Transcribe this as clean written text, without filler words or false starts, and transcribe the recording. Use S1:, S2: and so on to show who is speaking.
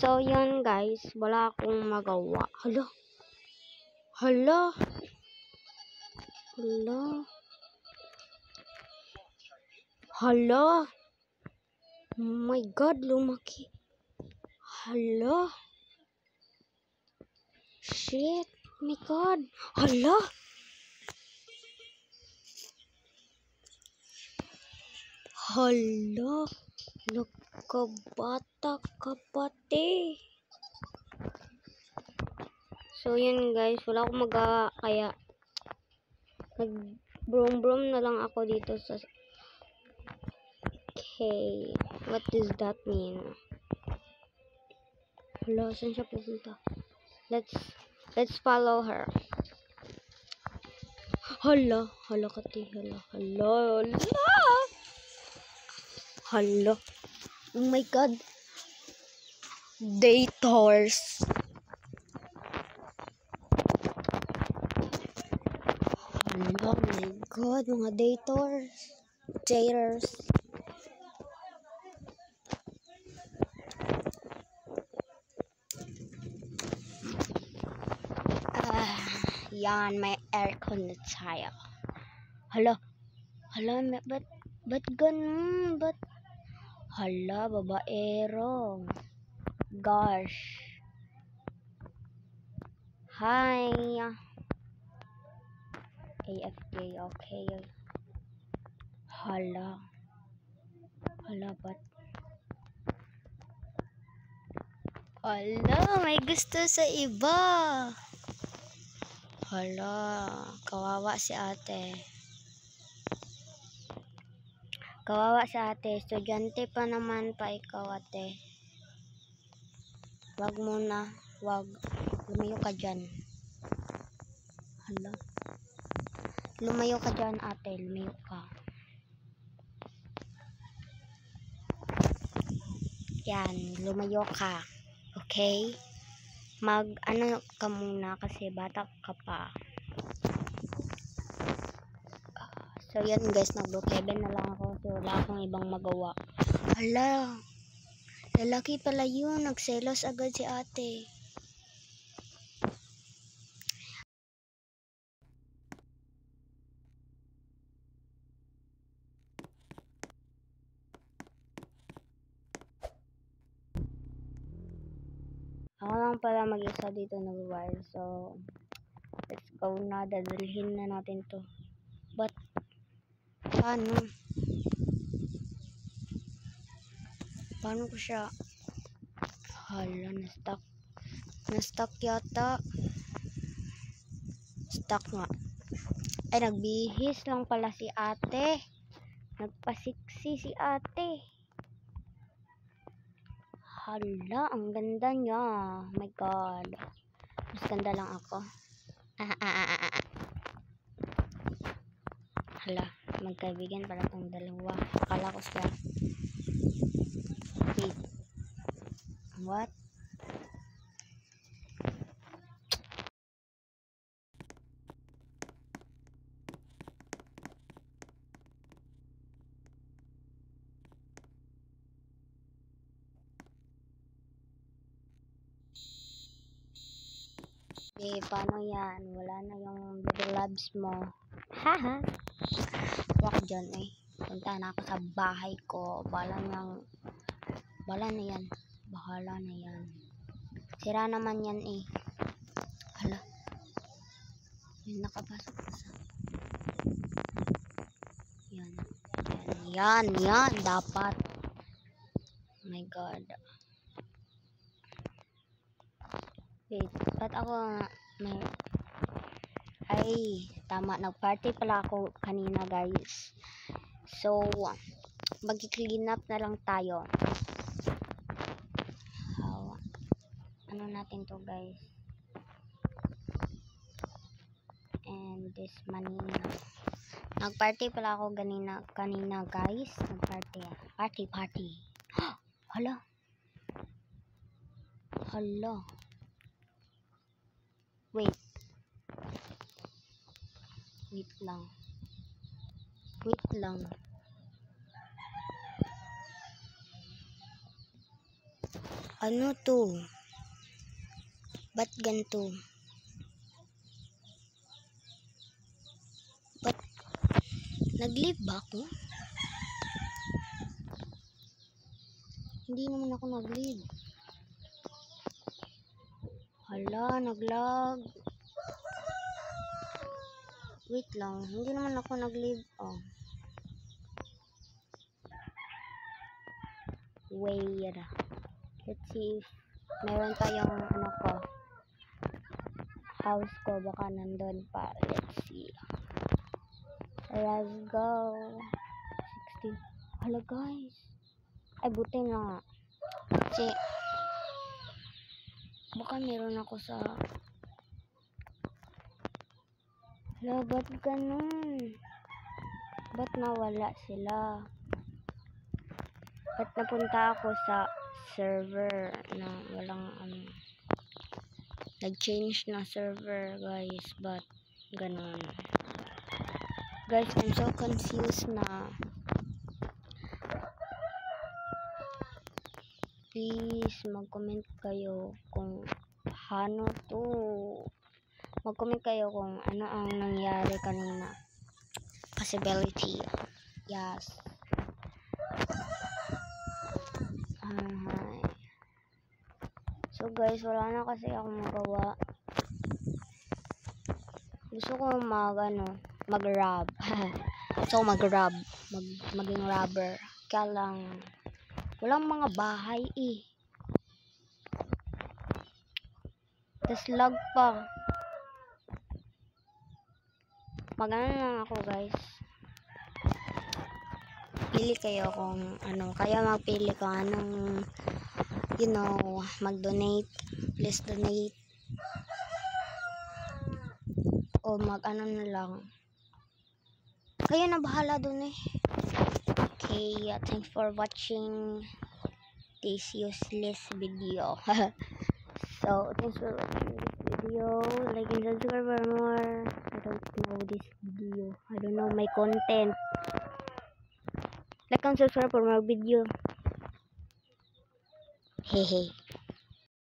S1: So, yun guys, wala akong magawa. Hala. Hala. Hala. Hala. Oh my God, lumaki. Hala. Shit. Oh my God. Hala. Hala. Nakabata ka pati. So, yun guys, wala akong magawa. Kaya, nag-brom-brom na lang ako dito sa... Okay. What does that mean? Hala, saan siya pupunta? Let's follow her. Hala, hala kati, hala, hala, hala. Hala. Oh my God. Dators. Hala, oh my God, mga dators. Dators. Yan, may aircon na tayo. Hala, hala, ba't ganun? Ba't? Hala, babaero. Gosh. Hi. AFK, okay. Hala. Hala, ba't? Hala, may gusto sa iba. Hala, kawawa si ate. Kawawa si ate. Estudyante pa naman pa ikaw, ate. Wag muna. Wag. Lumayo ka dyan. Hala. Lumayo ka dyan, ate. Lumayo ka. Yan. Lumayo ka. Okay? Ano ka muna kasi bata ka pa. So, yan guys. Nag-brookhaven na lang ako. So, wala akong ibang magawa. Hala. Lalaki pala yun. Nagselos agad si ate. Ako lang pala mag-isa dito nag-wire. So, let's go na. Dadalhin na natin to. But, paano? Paano ko siya? Hala, na-stuck. Na-stuck yata. Stuck nga. Ay, nagbihis lang pala si ate. Nagpasiksi si ate. Hala, ang ganda niya. Oh my God. Mas ganda lang ako. Hala, magkaibigan pala tong dalawa. Akala ko siya. Wait. What? Eh, paano yan? Wala na yung baby loves mo. Haha. Wak dyan eh. Punta na ako sa bahay ko. Bala na yan. Bahala na yan. Sira naman yan eh. Hala. May nakapasok pa sa... Yan. Yan. Dapat. god. Wait, ba't ako may... Ay, tama. Nag-party pala ako kanina, guys. So, mag-clean up na lang tayo. Ano natin to, guys? And this manina. Nag-party pala ako kanina, guys. Nag-party. Party. Hala. Wait lang. Ano to? Ba't ganito? Ba't nag-live ba ako? Hindi naman ako nag-live. Hala, nag-lag. Wait lang, hindi naman ako nag-live. Oh. Wait. Let's see if meron pa yung ano ko. House ko, baka nandun pa. Let's see. Let's go. 60. Hala, guys. Ay, buti na nga. Kasi, baka meron ako sa... Hala, ba't ganun? Ba't nawala sila? Ba't napunta ako sa server na walang ano? Nag-change na server, guys. Ba't ganun? Guys, I'm so confused na. Please, mag-comment kayo kung paano to. Mag-comment kayo kung ano ang nangyari kanina. Possibility. Yes. So guys, wala na kasi akong magawa. Gusto ko mag-rob. So mag-rob. Maging robber. Kaya lang, walang mga bahay eh. Tas lag pa. Mag-ano lang ako, guys. Pili kayo kung ano. Kaya magpili kung anong, you know, mag-donate. Please donate. O mag-ano na lang. Kayo na bahala dun eh. Okay, thanks for watching this useless video. So, thanks for watching this video. Like and subscribe for more. I don't know this video. I don't know my content. Like and subscribe for more video. Hehe.